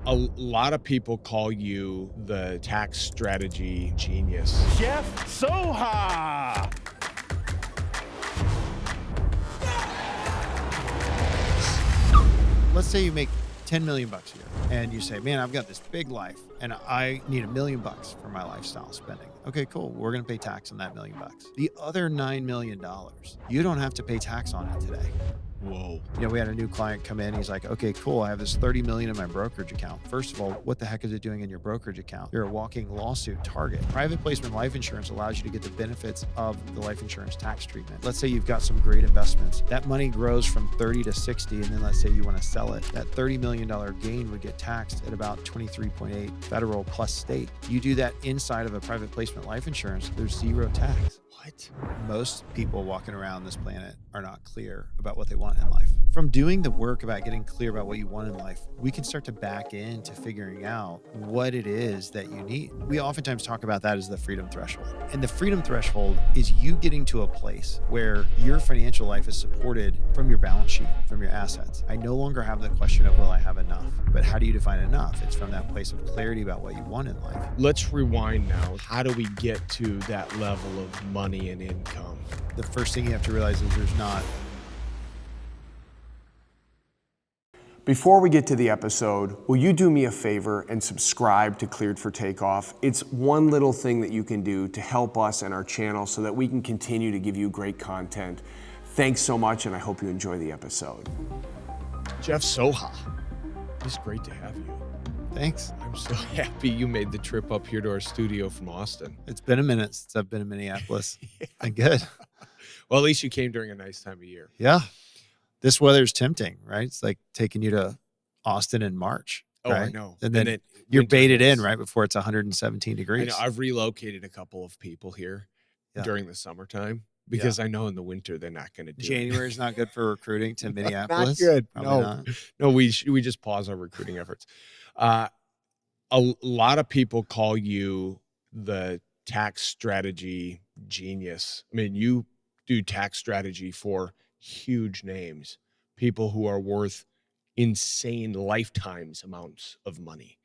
A lot of people call you the tax strategy genius. Jeff Socha. Let's say you make 10 million bucks a year and you say, man, I've got this big life and I need $1 million for my lifestyle spending. Okay, cool. We're going to pay tax on that $1 million. The other $9 million, you don't have to pay tax on it today. Whoa. We had a new client come in. He's like, okay, cool. I have this 30 million in my brokerage account. First of all, what the heck is it doing in your brokerage account? You're a walking lawsuit target. Private placement life insurance allows you to get the benefits of the life insurance tax treatment. Let's say you've got some great investments. That money grows from 30 to 60, and then let's say you want to sell it. That $30 million gain would get taxed at about 23.8 federal plus state. You do that inside of a private placement life insurance, there's zero tax. What? Most people walking around this planet are not clear about what they want in life. From doing the work about getting clear about what you want in life, we can start to back into figuring out what it is that you need. We oftentimes talk about that as the freedom threshold. And the freedom threshold is you getting to a place where your financial life is supported from your balance sheet, from your assets. I no longer have the question of, will I have enough? But how do you define enough? It's from that place of clarity about what you want in life. Let's rewind now. How do we get to that level of money and income? The first thing you have to realize is there's not. Before we get to the episode, will you do me a favor and subscribe to Cleared for Takeoff? It's one little thing that you can do to help us and our channel so that we can continue to give you great content. Thanks so much, and I hope you enjoy the episode. Jeff Socha, it's great to have you. Thanks. I'm so happy you made the trip up here to our studio from Austin. It's been a minute since I've been in Minneapolis. Been good. Well, at least you came during a nice time of year. Yeah. This weather's tempting, right? It's like taking you to Austin in March. Oh, right? I know. And then you're baited in right before it's 117 degrees. I know. I've relocated a couple of people here during the summertime because I know in the winter they're not going to do January is not good for recruiting to Minneapolis. Not good. Probably No, we just pause our recruiting efforts. A lot of people call you the tax strategy genius. I mean, you do tax strategy for huge names, people who are worth insane lifetimes amounts of money,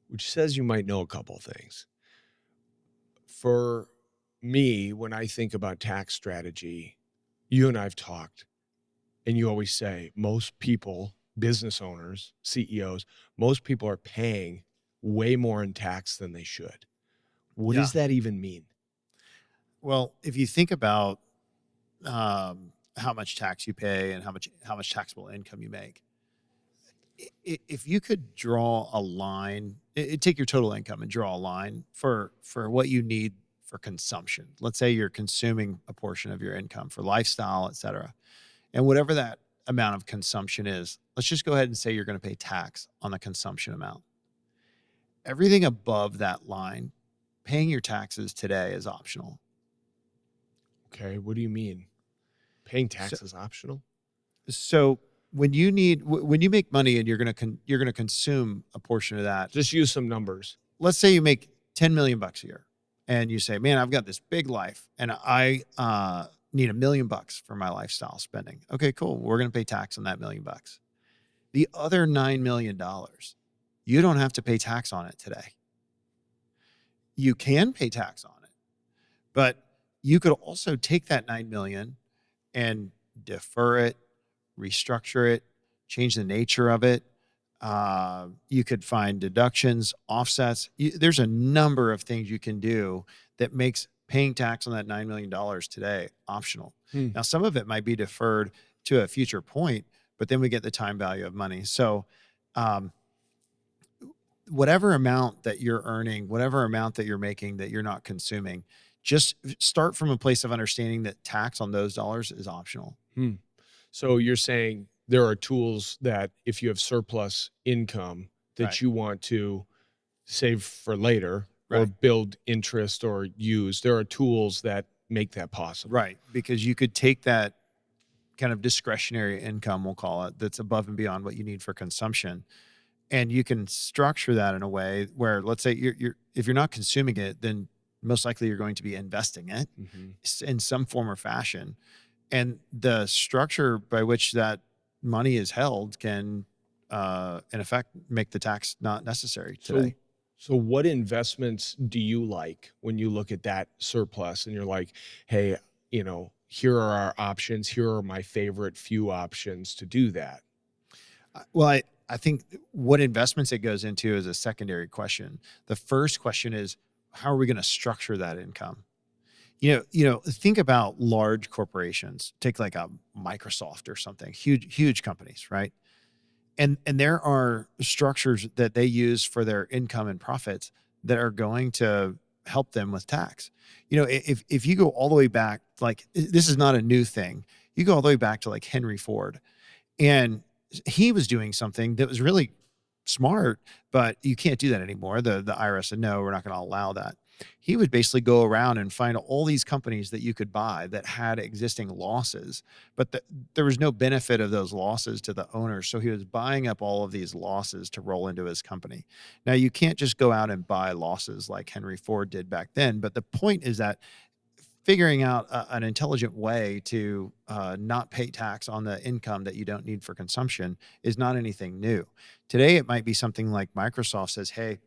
which says you might know a couple of things. For me, when I think about tax strategy, you and I've talked, and you always say most people, business owners, CEOs, most people are paying way more in tax than they should. What does that even mean? Well, if you think about how much tax you pay and how much taxable income you make, if you could draw a line, take your total income and draw a line for what you need for consumption. Let's say you're consuming a portion of your income for lifestyle, et cetera. And whatever that amount of consumption is, let's just go ahead and say you're going to pay tax on the consumption amount. Everything above that line, paying your taxes today is optional. Okay, what do you mean? Paying tax is optional? So when you make money and you're going to consume a portion of that, just use some numbers. Let's say you make 10 million bucks a year and you say, man, I've got this big life and I need $1 million for my lifestyle spending. Okay, cool. We're going to pay tax on that $1 million. The other $9 million, you don't have to pay tax on it today. You can pay tax on it, but you could also take that $9 million and defer it, restructure it, change the nature of it. You could find deductions, offsets. There's a number of things you can do that makes paying tax on that $9 million today optional. Now, some of it might be deferred to a future point, but then we get the time value of money. So whatever amount that you're earning, whatever amount that you're making that you're not consuming, just start from a place of understanding that tax on those dollars is optional. So you're saying there are tools that if you have surplus income that you want to save for later or build interest or use, there are tools that make that possible. Right. Because you could take that kind of discretionary income, we'll call it, that's above and beyond what you need for consumption. And you can structure that in a way where, let's say if you're not consuming it, then most likely you're going to be investing it in some form or fashion. And the structure by which that money is held can in effect, make the tax not necessary today. So what investments do you like when you look at that surplus and you're like, hey, here are our options. Here are my favorite few options to do that. Well, I think what investments it goes into is a secondary question. The first question is, how are we going to structure that income? Think about large corporations. Take like a Microsoft or something, huge companies, right? And there are structures that they use for their income and profits that are going to help them with tax. If you go all the way back, like this is not a new thing. You go all the way back to like Henry Ford, and he was doing something that was really smart, but you can't do that anymore. The IRS said, no, we're not going to allow that. He would basically go around and find all these companies that you could buy that had existing losses, but there was no benefit of those losses to the owners. So he was buying up all of these losses to roll into his company. Now, you can't just go out and buy losses like Henry Ford did back then. But the point is that figuring out an intelligent way to not pay tax on the income that you don't need for consumption is not anything new. Today, it might be something like Microsoft says, hey,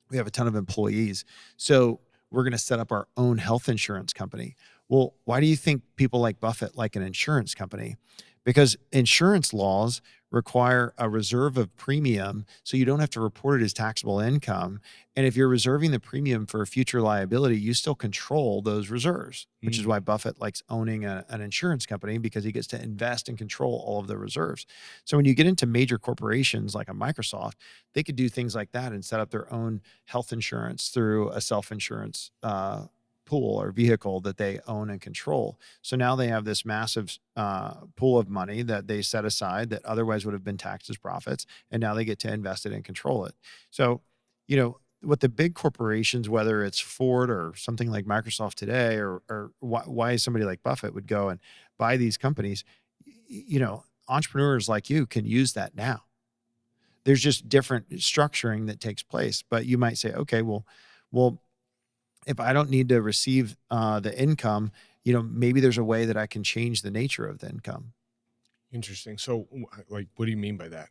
we have a ton of employees, so we're going to set up our own health insurance company. Well, why do you think people like Buffett like an insurance company? Because insurance laws require a reserve of premium, so you don't have to report it as taxable income. And if you're reserving the premium for a future liability, you still control those reserves, which is why Buffett likes owning an insurance company, because he gets to invest and control all of the reserves. So when you get into major corporations like a Microsoft, they could do things like that and set up their own health insurance through a self-insurance pool or vehicle that they own and control. So now they have this massive pool of money that they set aside that otherwise would have been taxed as profits, and now they get to invest it and control it. So, what the big corporations, whether it's Ford or something like Microsoft today, or why somebody like Buffett would go and buy these companies, entrepreneurs like you can use that now. There's just different structuring that takes place, but you might say, okay, well, if I don't need to receive the income, maybe there's a way that I can change the nature of the income. Interesting. So like, what do you mean by that?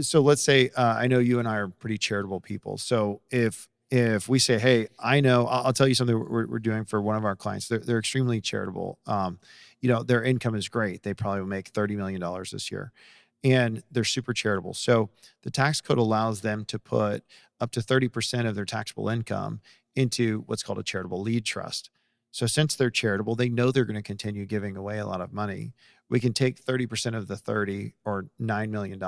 So let's say, I know you and I are pretty charitable people. So if we say, hey, I know, I'll tell you something we're doing for one of our clients. They're extremely charitable. Their income is great. They probably will make $30 million this year, and they're super charitable. So the tax code allows them to put up to 30% of their taxable income into what's called a charitable lead trust. So since they're charitable, they know they're going to continue giving away a lot of money. We can take 30% of the 30 or $9 million,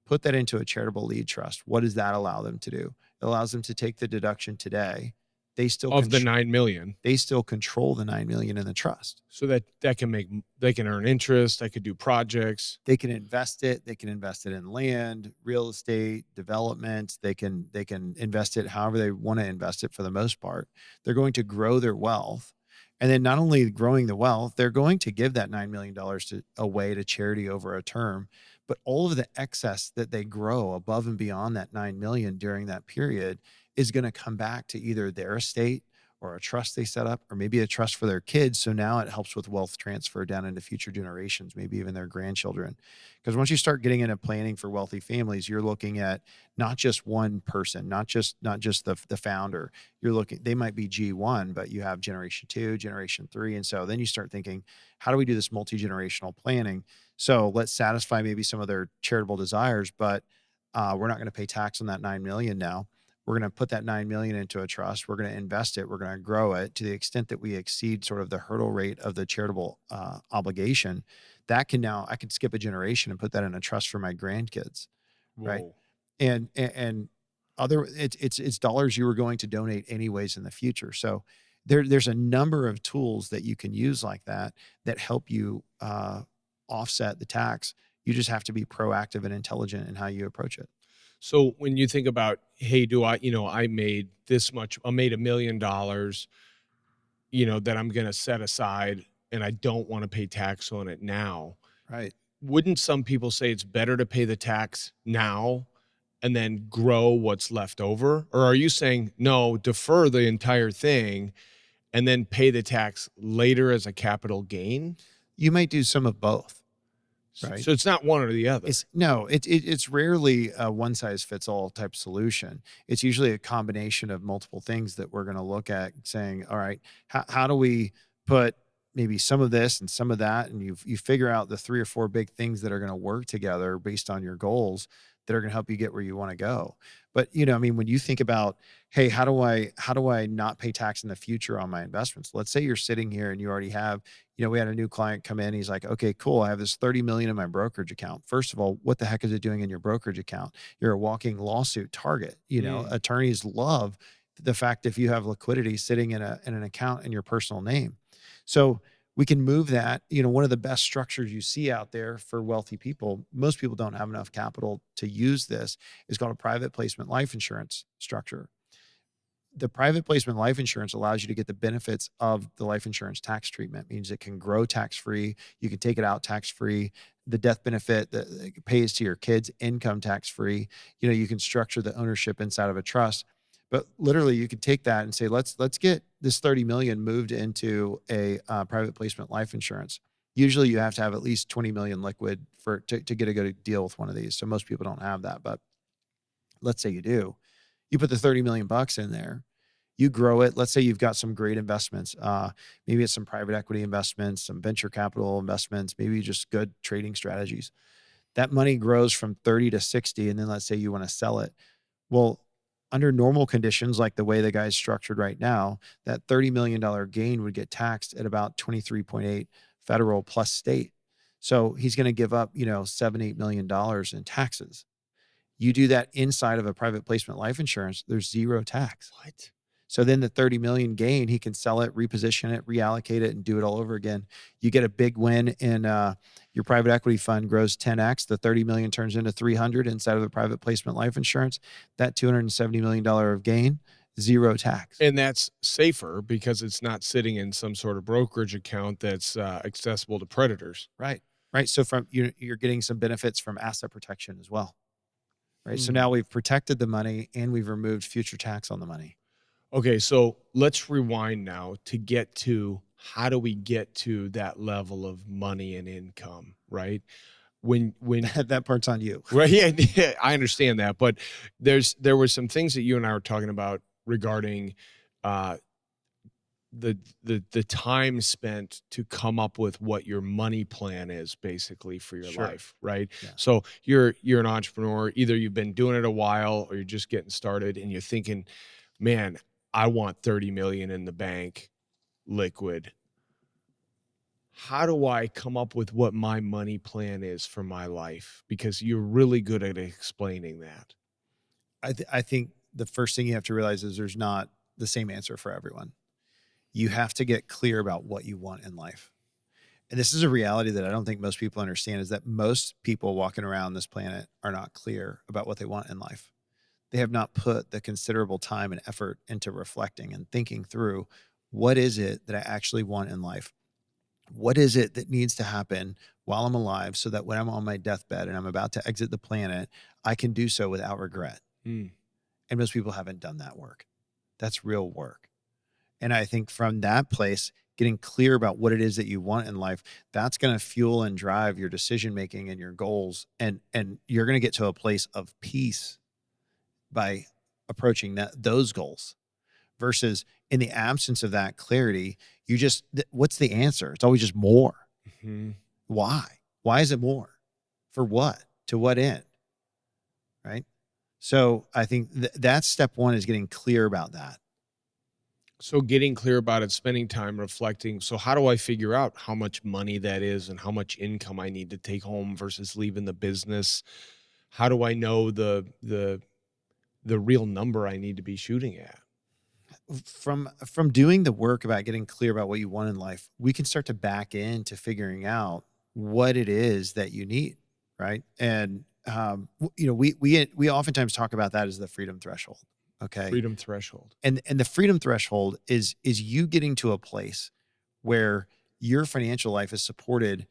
put that into a charitable lead trust. What does that allow them to do? It allows them to take the deduction today. They still of the 9 million. They still control the 9 million in the trust. So that they can earn interest. They could do projects. They can invest it. They can invest it in land, real estate, development. They can invest it however they want to invest it for the most part. They're going to grow their wealth. And then not only growing the wealth, they're going to give that $9 million away to charity over a term. But all of the excess that they grow above and beyond that 9 million during that period is going to come back to either their estate or a trust they set up, or maybe a trust for their kids. So now it helps with wealth transfer down into future generations, maybe even their grandchildren. Because once you start getting into planning for wealthy families, you're looking at not just one person, not just the founder. They might be G1, but you have generation 2, generation 3. And so then you start thinking, how do we do this multi-generational planning? So let's satisfy maybe some of their charitable desires, but we're not going to pay tax on that 9 million now. We're going to put that 9 million into a trust. We're going to invest it. We're going to grow it to the extent that we exceed sort of the hurdle rate of the charitable obligation. I can skip a generation and put that in a trust for my grandkids. Whoa. Right. And it's dollars you were going to donate anyways in the future. So there's a number of tools that you can use like that help you offset the tax. You just have to be proactive and intelligent in how you approach it. So when you think about, hey, I made this much, I made $1 million, that I'm going to set aside, and I don't want to pay tax on it now. Right. Wouldn't some people say it's better to pay the tax now and then grow what's left over? Or are you saying, no, defer the entire thing and then pay the tax later as a capital gain? You might do some of both. right? So it's not one or the other. It's rarely a one size fits all type solution. It's usually a combination of multiple things that we're going to look at saying, all right, how do we put maybe some of this and some of that? And you figure out the 3 or 4 big things that are going to work together based on your goals that are going to help you get where you want to go. But, I mean, when you think about, hey, how do I not pay tax in the future on my investments? Let's say you're sitting here and you already have, we had a new client come in. He's like, okay, cool. I have this 30 million in my brokerage account. First of all, what the heck is it doing in your brokerage account? You're a walking lawsuit target. Attorneys love the fact if you have liquidity sitting in an account in your personal name. So we can move that. One of the best structures you see out there for wealthy people, most people don't have enough capital to use this, is called a private placement life insurance structure. The private placement life insurance allows you to get the benefits of the life insurance tax treatment. It means it can grow tax-free. You can take it out tax-free. The death benefit that it pays to your kids, income tax-free. You can structure the ownership inside of a trust. But literally, you could take that and say, let's get this 30 million moved into a private placement life insurance. Usually, you have to have at least 20 million liquid to get a good deal with one of these. So most people don't have that, but let's say you do. You put the 30 million bucks in there. You grow it. Let's say you've got some great investments. Maybe it's some private equity investments, some venture capital investments, maybe just good trading strategies. That money grows from 30 to 60, and then let's say you want to sell it. Well, under normal conditions, like the way the guy's structured right now, that $30 million gain would get taxed at about 23.8 federal plus state. So he's going to give up, $7-8 million in taxes. You do that inside of a private placement life insurance, there's zero tax. What? So then the 30 million gain, he can sell it, reposition it, reallocate it, and do it all over again. You get a big win in your private equity fund grows 10x. The 30 million turns into 300 inside of the private placement life insurance. That $270 million of gain, zero tax. And that's safer because it's not sitting in some sort of brokerage account that's accessible to predators. Right. So you're getting some benefits from asset protection as well. Right. So now we've protected the money and we've removed future tax on the money. Okay, so let's rewind now to get to how do we get to that level of money and income, right? When That part's on you. right? Yeah, I understand that, but there were some things that you and I were talking about regarding the time spent to come up with what your money plan is basically for your life, right? Yeah. So you're an entrepreneur, either you've been doing it a while or you're just getting started and you're thinking, man, I want 30 million in the bank liquid. How do I come up with what my money plan is for my life? Because you're really good at explaining that. I think the first thing you have to realize is there's not the same answer for everyone. You have to get clear about what you want in life. And this is a reality that I don't think most people understand, is that most people walking around this planet are not clear about what they want in life. They have not put the considerable time and effort into reflecting and thinking through, what is it that I actually want in life? What is it that needs to happen while I'm alive so that when I'm on my deathbed and I'm about to exit the planet, I can do so without regret? And most people haven't done that work. That's real work. And I think from that place, getting clear about what it is that you want in life, that's going to fuel and drive your decision-making and your goals. And you're going to get to a place of peace by approaching those goals, versus in the absence of that clarity, what's the answer? It's always just more. Why is it more? For what? To what end? Right? So I think that's step one, is getting clear about that. So getting clear about it, spending time reflecting. So how do I figure out how much money that is and how much income I need to take home versus leaving the business? How do I know the real number I need to be shooting at? From doing the work about getting clear about what you want in life, we can start to back into figuring out what it is that you need, right? And we oftentimes talk about that as the freedom threshold. Okay, Freedom threshold. And the freedom threshold is you getting to a place where your financial life is supported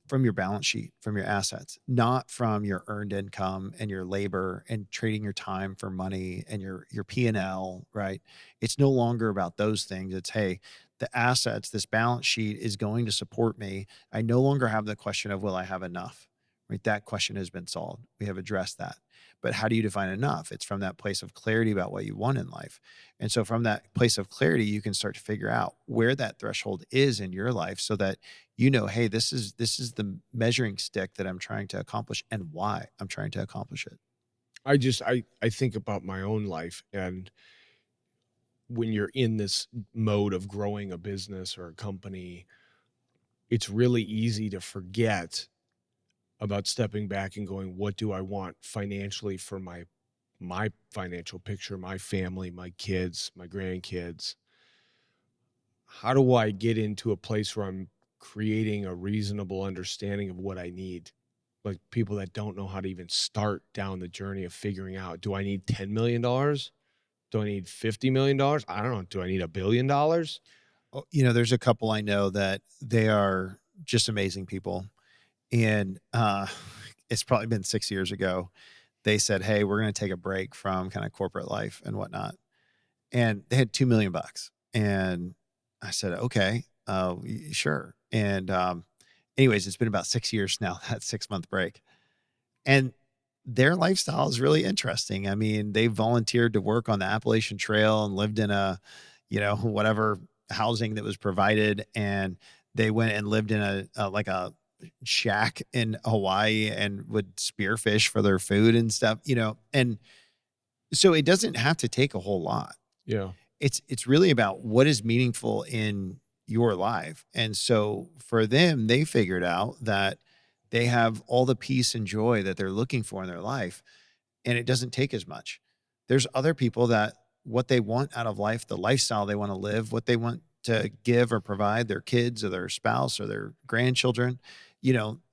from your balance sheet, from your assets, not from your earned income and your labor and trading your time for money and your P&L, right? It's no longer about those things. It's, hey, the assets, this balance sheet is going to support me. I no longer have the question of, will I have enough? Right? That question has been solved. We have addressed that. But how do you define enough? It's from that place of clarity about what you want in life. And so from that place of clarity, you can start to figure out where that threshold is in your life so that you know, hey, this is the measuring stick that I'm trying to accomplish and why I'm trying to accomplish it. I think about my own life, and when you're in this mode of growing a business or a company, it's really easy to forget about stepping back and going, what do I want financially for my financial picture, my family, my kids, my grandkids? How do I get into a place where I'm creating a reasonable understanding of what I need? Like people that don't know how to even start down the journey of figuring out, do I need $10 million? Do I need $50 million? I don't know. Do I need $1 billion? Oh, there's a couple I know that they are just amazing people. And it's probably been 6 years ago. They said, hey, we're going to take a break from kind of corporate life and whatnot. And they had $2 million. And I said, okay, sure. And anyways, it's been about 6 years now, that 6-month break. And their lifestyle is really interesting. I mean, they volunteered to work on the Appalachian Trail and lived in a, whatever housing that was provided. And they went and lived in like a shack in Hawaii and would spearfish for their food and stuff, and so it doesn't have to take a whole lot. Yeah. It's really about what is meaningful in your life. And so for them, they figured out that they have all the peace and joy that they're looking for in their life, and it doesn't take as much. There's other people that what they want out of life, the lifestyle they want to live, what they want to give or provide their kids or their spouse or their grandchildren,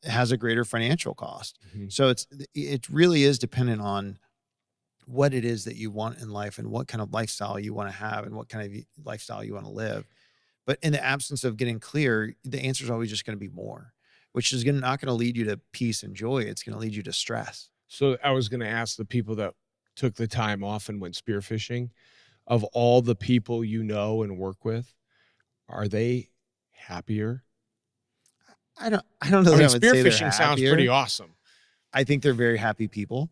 has a greater financial cost. Mm-hmm. So it really is dependent on what it is that you want in life and what kind of lifestyle you want to have and what kind of lifestyle you want to live. But in the absence of getting clear, the answer is always just going to be more, which is not going to lead you to peace and joy. It's going to lead you to stress. So I was going to ask the people that took the time off and went spearfishing, of all the people you know and work with, are they happier? I don't know that I would say they're spearfishing sounds happier. pretty awesome. I think they're very happy people.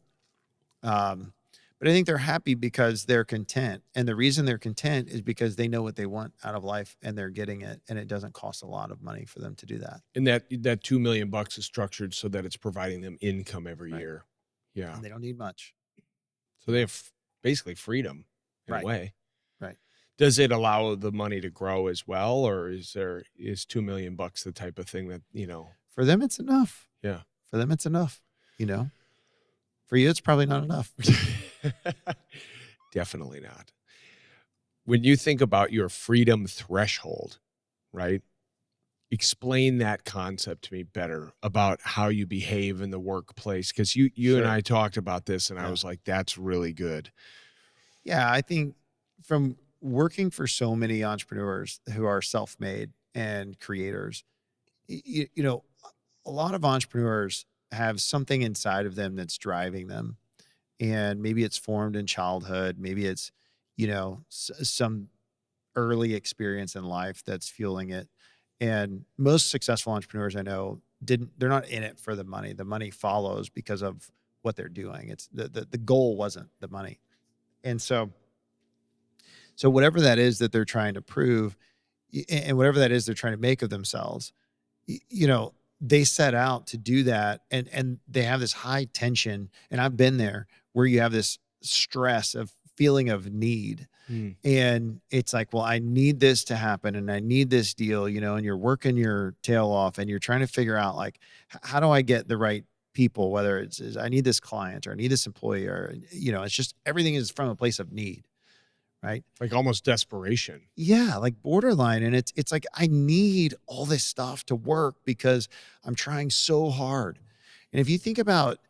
But I think they're happy because they're content. And the reason they're content is because they know what they want out of life and they're getting it. And it doesn't cost a lot of money for them to do that. And that $2 million is structured so that it's providing them income every year. Yeah. And they don't need much. So they have basically freedom in a way. Right. Does it allow the money to grow as well? Or is $2 million the type of thing that, For them, it's enough. Yeah. For them, it's enough. For you, it's probably not enough. Definitely not. When you think about your freedom threshold, right? Explain that concept to me better about how you behave in the workplace. Because you Sure. and I talked about this, and I was like, that's really good. Yeah, I think from working for so many entrepreneurs who are self-made and creators, a lot of entrepreneurs have something inside of them that's driving them. And maybe it's formed in childhood. Maybe it's, some early experience in life that's fueling it. And most successful entrepreneurs I know they're not in it for the money. The money follows because of what they're doing. It's the goal wasn't the money. And so whatever that is that they're trying to prove and whatever that is they're trying to make of themselves, they set out to do that, and they have this high tension, and I've been there, where you have this stress of feeling of need. And it's like, well, I need this to happen and I need this deal, and you're working your tail off and you're trying to figure out, like, how do I get the right people, whether it's I need this client or I need this employee, or, it's just everything is from a place of need. Right? Like almost desperation. Yeah, like borderline. And it's like, I need all this stuff to work because I'm trying so hard. And if you think about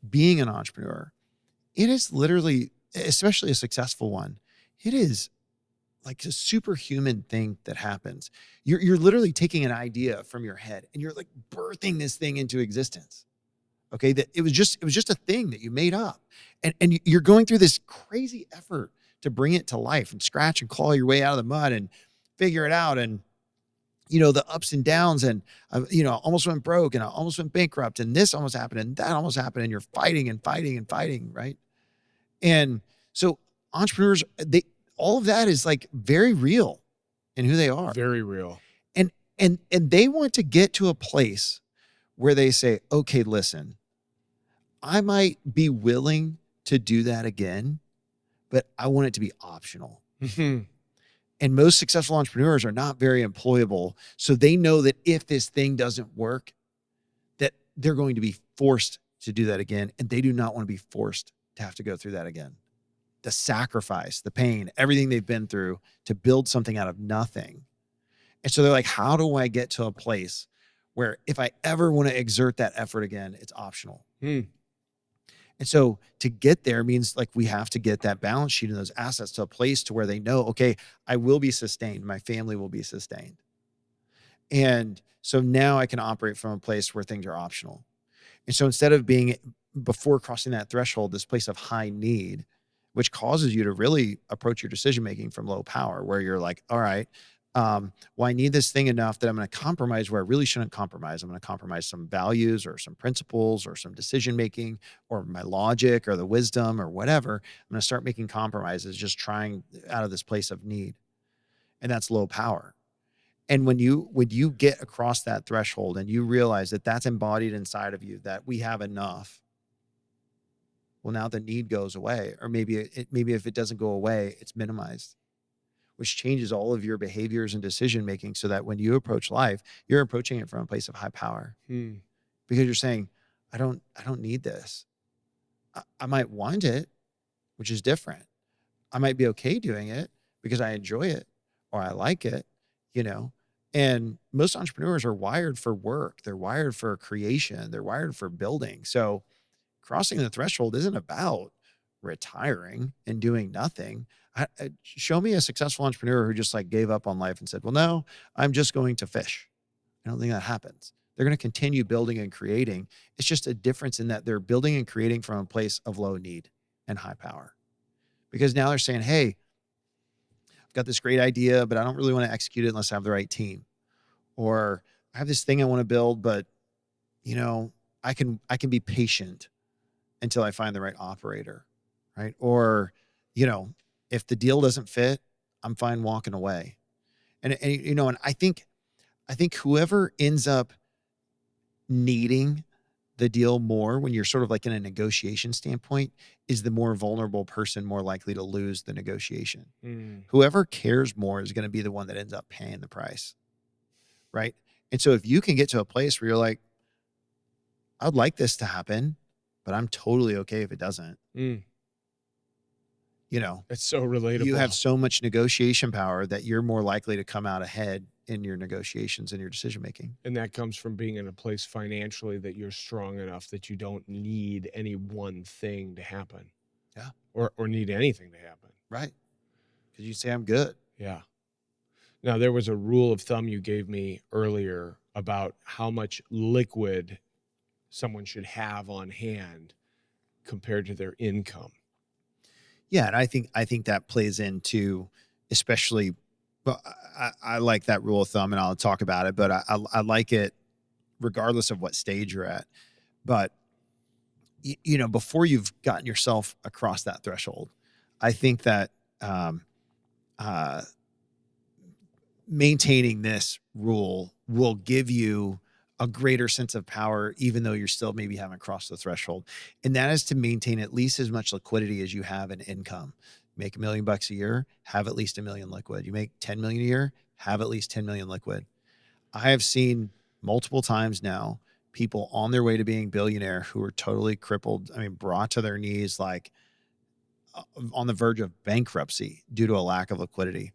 being an entrepreneur, it is literally, especially a successful one, it is like a superhuman thing that happens. You're literally taking an idea from your head and you're like birthing this thing into existence. Okay. That it was just a thing that you made up. And you're going through this crazy effort to bring it to life and scratch and claw your way out of the mud and figure it out. And, the ups and downs and, almost went broke and I almost went bankrupt and this almost happened and that almost happened. And you're fighting and fighting and fighting. Right. And so entrepreneurs, all of that is like very real in who they are. Very real. And they want to get to a place where they say, okay, listen, I might be willing to do that again, but I want it to be optional. And most successful entrepreneurs are not very employable. So they know that if this thing doesn't work, that they're going to be forced to do that again. And they do not want to be forced to have to go through that again. The sacrifice, the pain, everything they've been through to build something out of nothing. And so they're like, how do I get to a place where if I ever want to exert that effort again, it's optional? And so to get there means like we have to get that balance sheet and those assets to a place to where they know, okay, I will be sustained. My family will be sustained. And so now I can operate from a place where things are optional. And so instead of being, before crossing that threshold, this place of high need, which causes you to really approach your decision-making from low power, where you're like, all right, well, I need this thing enough that I'm going to compromise where I really shouldn't compromise. I'm going to compromise some values or some principles or some decision-making or my logic or the wisdom or whatever. I'm going to start making compromises, just trying out of this place of need. And that's low power. And when you get across that threshold and you realize that that's embodied inside of you, that we have enough, well, now the need goes away, or maybe if it doesn't go away, it's minimized, which changes all of your behaviors and decision-making so that when you approach life, you're approaching it from a place of high power because you're saying, I don't need this. I might want it, which is different. I might be okay doing it because I enjoy it or I like it, and most entrepreneurs are wired for work. They're wired for creation. They're wired for building. So crossing the threshold isn't about retiring and doing nothing. Show me a successful entrepreneur who just like gave up on life and said, well, no, I'm just going to fish. I don't think that happens. They're going to continue building and creating. It's just a difference in that they're building and creating from a place of low need and high power. Because now they're saying, hey, I've got this great idea, but I don't really want to execute it unless I have the right team. Or I have this thing I want to build, but I can be patient until I find the right operator, right? Or, if the deal doesn't fit, I'm fine walking away. And I think whoever ends up needing the deal more when you're sort of like in a negotiation standpoint is the more vulnerable person, more likely to lose the negotiation. Whoever cares more is going to be the one that ends up paying the price, right? And so if you can get to a place where you're like, I'd like this to happen, but I'm totally okay if it doesn't. It's so relatable. You have so much negotiation power that you're more likely to come out ahead in your negotiations and your decision-making. And that comes from being in a place financially that you're strong enough that you don't need any one thing to happen. Yeah. Or need anything to happen. Right. Because you say, I'm good. Yeah. Now, there was a rule of thumb you gave me earlier about how much liquid someone should have on hand compared to their income. Yeah, and I think that plays into, especially, well, I like that rule of thumb, and I'll talk about it, but I like it regardless of what stage you're at. But before you've gotten yourself across that threshold, I think that maintaining this rule will give you a greater sense of power, even though you're still maybe haven't crossed the threshold. And that is to maintain at least as much liquidity as you have in income. Make $1 million a year, have at least $1 million liquid. You make 10 million a year, have at least 10 million liquid. I have seen multiple times now people on their way to being billionaire who are totally crippled. I mean, brought to their knees, like on the verge of bankruptcy due to a lack of liquidity.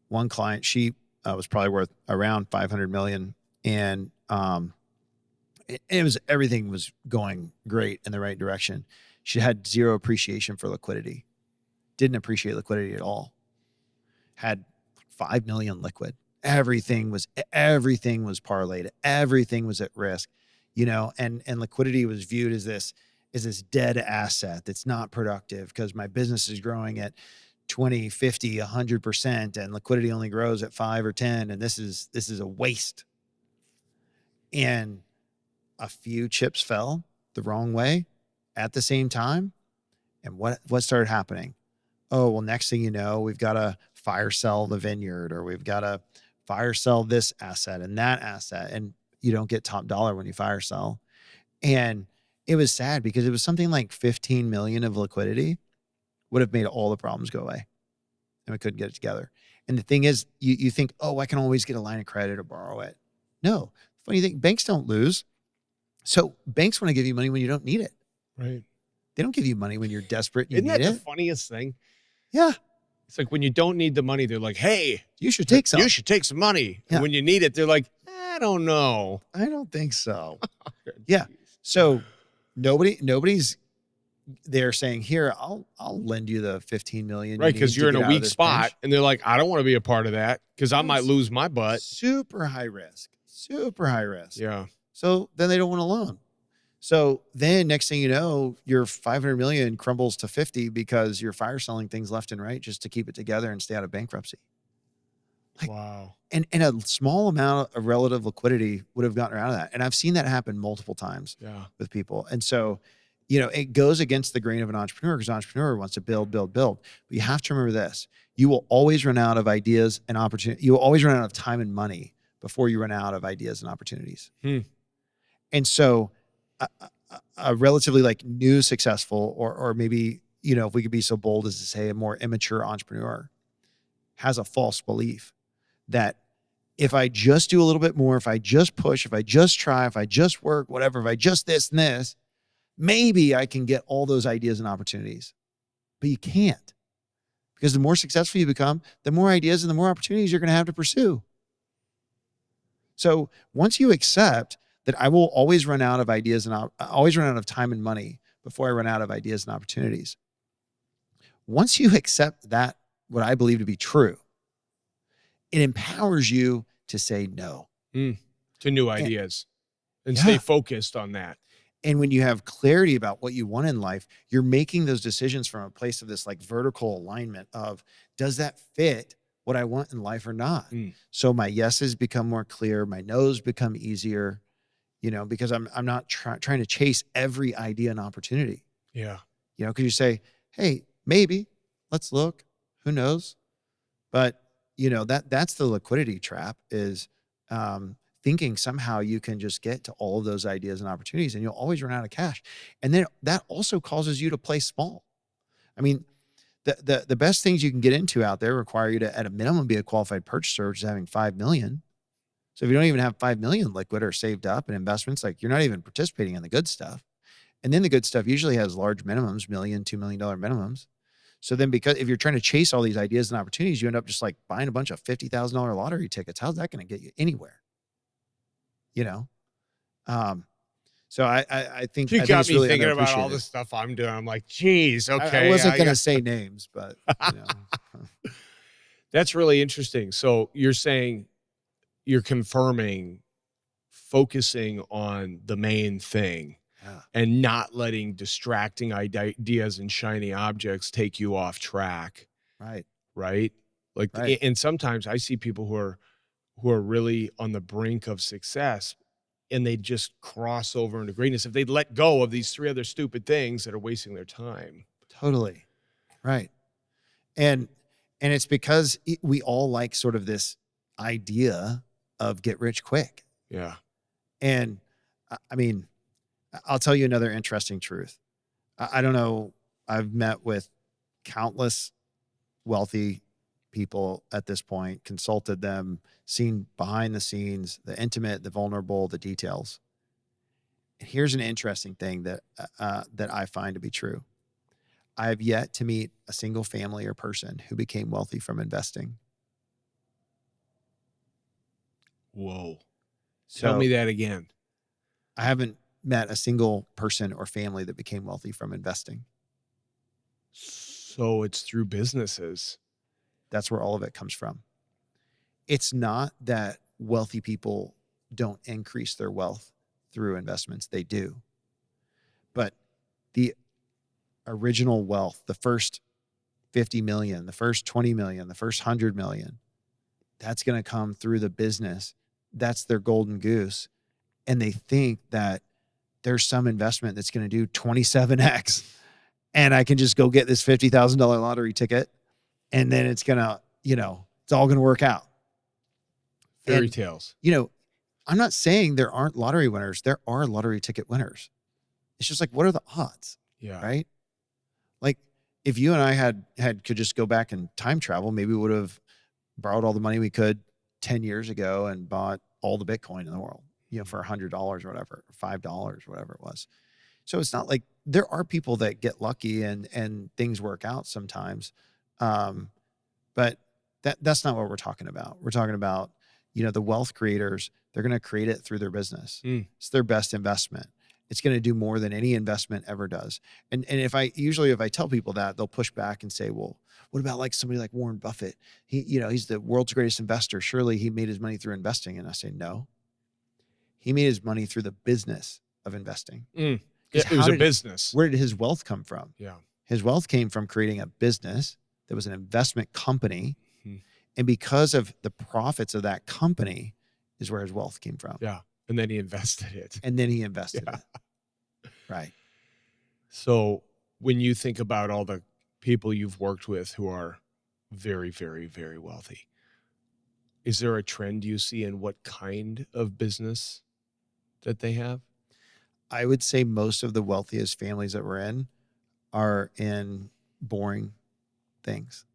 One client, she was probably worth around 500 million. And everything was going great in the right direction. She had zero appreciation for liquidity, didn't appreciate liquidity at all. had 5 million liquid. Everything was parlayed. Everything was at risk, and liquidity was viewed as this dead asset that's not productive because my business is growing at 20, 50, 100%, and liquidity only grows at 5 or 10. And this is a waste. And a few chips fell the wrong way at the same time. And what started happening? Oh, well, next thing you know, we've got to fire sell the vineyard, or we've got to fire sell this asset and that asset. And you don't get top dollar when you fire sell. And it was sad because it was something like 15 million of liquidity would have made all the problems go away. And we couldn't get it together. And the thing is, you think, oh, I can always get a line of credit or borrow it. No. Funny thing, banks don't lose. So banks want to give you money when you don't need it. Right. They don't give you money when you're desperate and you Isn't need that it. the funniest thing? Yeah. It's like when you don't need the money, they're like, hey, you should take some. You should take some money. Yeah. And when you need it, they're like, I don't know. I don't think so. Yeah. So nobody's there saying, here, I'll lend you the 15 million. Right. Because you're in a weak spot. Pinch. And they're like, I don't want to be a part of that because I might lose my butt. Super high risk. Super high risk. Yeah. So then they don't want a loan. So then next thing you know, your 500 million crumbles to 50 because you're fire selling things left and right just to keep it together and stay out of bankruptcy. Wow. And a small amount of relative liquidity would have gotten her out of that. And I've seen that happen multiple times with people. And so, it goes against the grain of an entrepreneur because an entrepreneur wants to build. But you have to remember this. You will always run out of ideas and opportunity. You will always run out of time and money before you run out of ideas and opportunities. And so a relatively like new successful or maybe, if we could be so bold as to say a more immature entrepreneur has a false belief that if I just do a little bit more, if I just push, if I just try, if I just work, whatever, if I just this and this, maybe I can get all those ideas and opportunities. But you can't, because the more successful you become, the more ideas and the more opportunities you're going to have to pursue. So once you accept that I will always run out of ideas and always run out of time and money before I run out of ideas and opportunities. Once you accept that, what I believe to be true, it empowers you to say no to new ideas and stay focused on that. And when you have clarity about what you want in life, you're making those decisions from a place of this like vertical alignment of, does that fit what I want in life or not? So my yeses become more clear. My nos become easier, because I'm not trying to chase every idea and opportunity. Yeah. Because you say, hey, maybe let's look, who knows? But that's the liquidity trap is, thinking somehow you can just get to all of those ideas and opportunities and you'll always run out of cash. And then that also causes you to play small. I mean, the best things you can get into out there require you to, at a minimum, be a qualified purchaser, which is having 5 million. So if you don't even have 5 million liquid or saved up in investments, like you're not even participating in the good stuff. And then the good stuff usually has large minimums, $1 million, $2 million minimums. So then because if you're trying to chase all these ideas and opportunities, you end up just like buying a bunch of $50,000 lottery tickets. How's that going to get you anywhere? So I think you got me really thinking about all the stuff I'm doing. I'm like, geez, okay. I wasn't going to say names, but that's really interesting. So you're saying you're confirming focusing on the main thing and not letting distracting ideas and shiny objects take you off track. Right. Like, and sometimes I see people who are really on the brink of success and they just cross over into greatness if they'd let go of these 3 other stupid things that are wasting their time. Totally. Right. And it's because we all like sort of this idea of get rich quick. Yeah. And I mean, I'll tell you another interesting truth. I don't know. I've met with countless wealthy people at this point, consulted them, seen behind the scenes, the intimate, the vulnerable, the details. And here's an interesting thing that I find to be true. I have yet to meet a single family or person who became wealthy from investing. Whoa. Tell me that again. I haven't met a single person or family that became wealthy from investing. So it's through businesses. That's where all of it comes from. It's not that wealthy people don't increase their wealth through investments. They do. But the original wealth, the first 50 million, the first 20 million, the first 100 million, that's going to come through the business. That's their golden goose. And they think that there's some investment that's going to do 27x, and I can just go get this $50,000 lottery ticket, and then it's going to, it's all going to work out. Fairy tales. I'm not saying there aren't lottery winners. There are lottery ticket winners. It's just like, what are the odds? Yeah. Right? Like, if you and I could just go back and time travel, maybe we would have borrowed all the money we could 10 years ago and bought all the Bitcoin in the world, for $100 or whatever, or $5, whatever it was. So it's not like there are people that get lucky and things work out sometimes. But that's not what we're talking about. We're talking about, the wealth creators, they're going to create it through their business. It's their best investment. It's going to do more than any investment ever does. And if I tell people that, they'll push back and say, well, what about like somebody like Warren Buffett? He's the world's greatest investor. Surely he made his money through investing. And I say, no, he made his money through the business of investing. Yeah, it was a business. Where did his wealth come from? Yeah. His wealth came from creating a business that was an investment company. And because of the profits of that company is where his wealth came from. Yeah. And then he invested it. it. Right. So when you think about all the people you've worked with who are very, very, very wealthy, is there a trend you see in what kind of business that they have? I would say most of the wealthiest families that we're in are in boring things.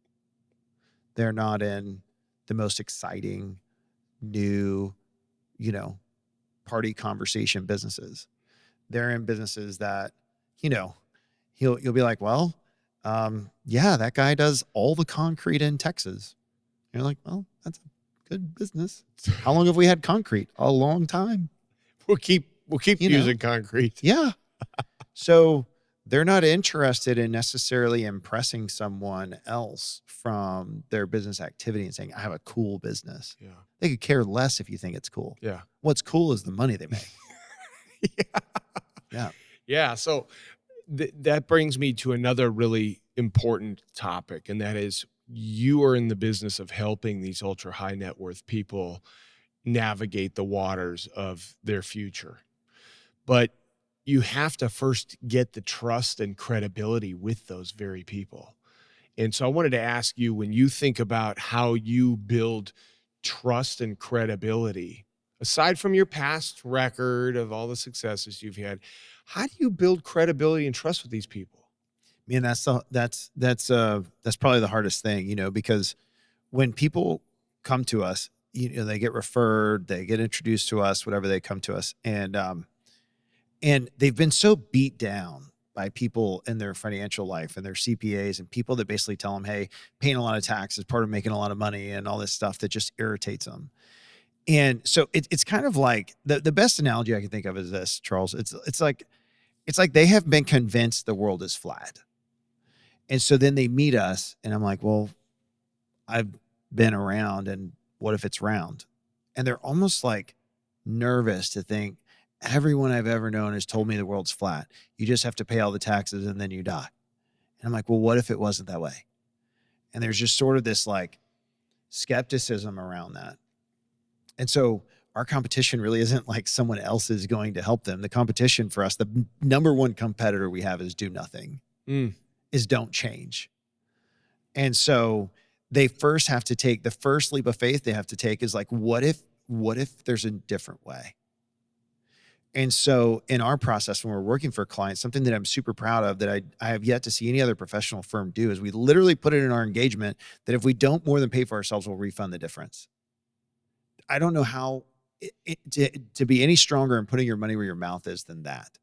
They're not in the most exciting, new, party conversation businesses. They're in businesses that, you'll be like, well, yeah, that guy does all the concrete in Texas. You're like, well, that's a good business. How long have we had concrete? A long time. We'll keep using concrete. Yeah. So they're not interested in necessarily impressing someone else from their business activity and saying, I have a cool business. Yeah. They could care less if you think it's cool. Yeah. What's cool is the money they make. Yeah. Yeah. So that brings me to another really important topic, and that is you are in the business of helping these ultra high net worth people navigate the waters of their future. But you have to first get the trust and credibility with those very people. And so I wanted to ask you, when you think about how you build trust and credibility, aside from your past record of all the successes you've had, how do you build credibility and trust with these people? Man, that's probably the hardest thing, because when people come to us, they get referred, they get introduced to us, whatever, they come to us, and they've been so beat down by people in their financial life and their CPAs and people that basically tell them, hey, paying a lot of tax is part of making a lot of money and all this stuff that just irritates them. And so it's kind of like the best analogy I can think of is this, Charles. It's like they have been convinced the world is flat. And so then they meet us and I'm like, well, I've been around, and what if it's round? And they're almost like nervous to think, everyone I've ever known has told me the world's flat. You just have to pay all the taxes and then you die. And I'm like, well, what if it wasn't that way? And there's just sort of this like skepticism around that. And so our competition really isn't like someone else is going to help them. The competition for us, the number one competitor we have is do nothing, is don't change. And so they first have to take the first leap of faith they have to take is like, what if there's a different way? And so in our process, when we're working for clients, something that I'm super proud of that I have yet to see any other professional firm do is we literally put it in our engagement that if we don't more than pay for ourselves, we'll refund the difference. I don't know how to be any stronger in putting your money where your mouth is than that.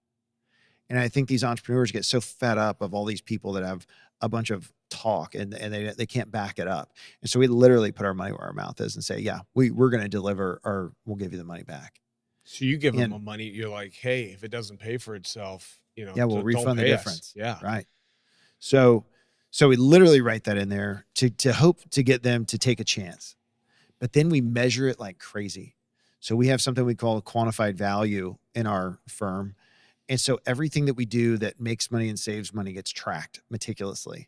And I think these entrepreneurs get so fed up of all these people that have a bunch of talk and they can't back it up. And so we literally put our money where our mouth is and say, yeah, we're going to deliver, or we'll give you the money back. So you give them the money. You're like, hey, if it doesn't pay for itself, yeah, we'll refund the difference. Yeah. Right. So So we literally write that in there to hope to get them to take a chance. But then we measure it like crazy. So we have something we call a quantified value in our firm. And so everything that we do that makes money and saves money gets tracked meticulously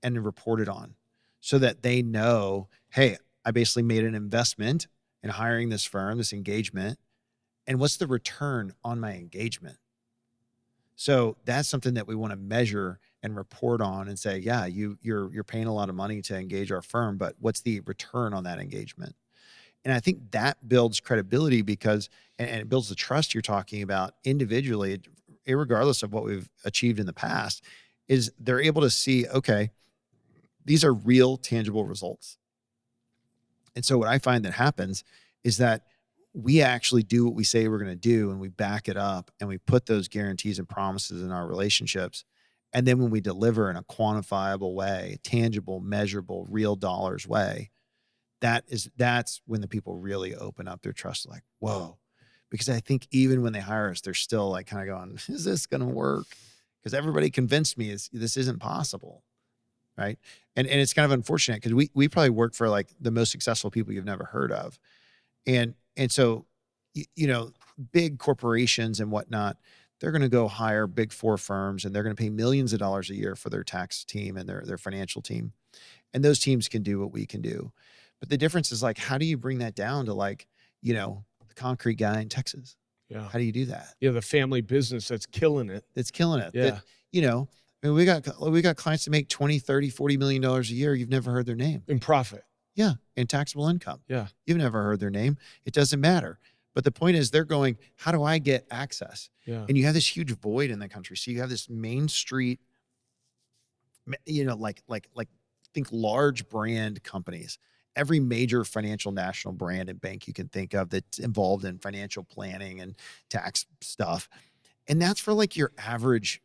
and reported on so that they know, hey, I basically made an investment in hiring this firm, this engagement, and what's the return on my engagement? So that's something that we want to measure and report on and say, yeah, you're paying a lot of money to engage our firm, but what's the return on that engagement? And I think that builds credibility because, and it builds the trust you're talking about individually, irregardless of what we've achieved in the past, is they're able to see, okay, these are real tangible results. And so what I find that happens is that we actually do what we say we're going to do and we back it up and we put those guarantees and promises in our relationships. And then when we deliver in a quantifiable way, tangible, measurable, real dollars way, that's when the people really open up their trust, like, whoa. Because I think even when they hire us, they're still like kind of going, is this going to work? Because everybody convinced me this isn't possible. Right. And it's kind of unfortunate because we probably work for like the most successful people you've never heard of. And so, big corporations and whatnot, they're going to go hire big four firms and they're going to pay millions of dollars a year for their tax team and their financial team. And those teams can do what we can do. But the difference is like, how do you bring that down to like, the concrete guy in Texas? Yeah. How do you do that? Yeah. The family business that's killing it. Yeah. That, I mean, we got clients that make 20, 30, $40 million a year. You've never heard their name. In profit. Yeah. In taxable income. Yeah. You've never heard their name. It doesn't matter. But the point is they're going, how do I get access? Yeah. And you have this huge void in the country. So you have this Main Street, like think large brand companies. Every major financial national brand and bank you can think of that's involved in financial planning and tax stuff. And that's for like your average,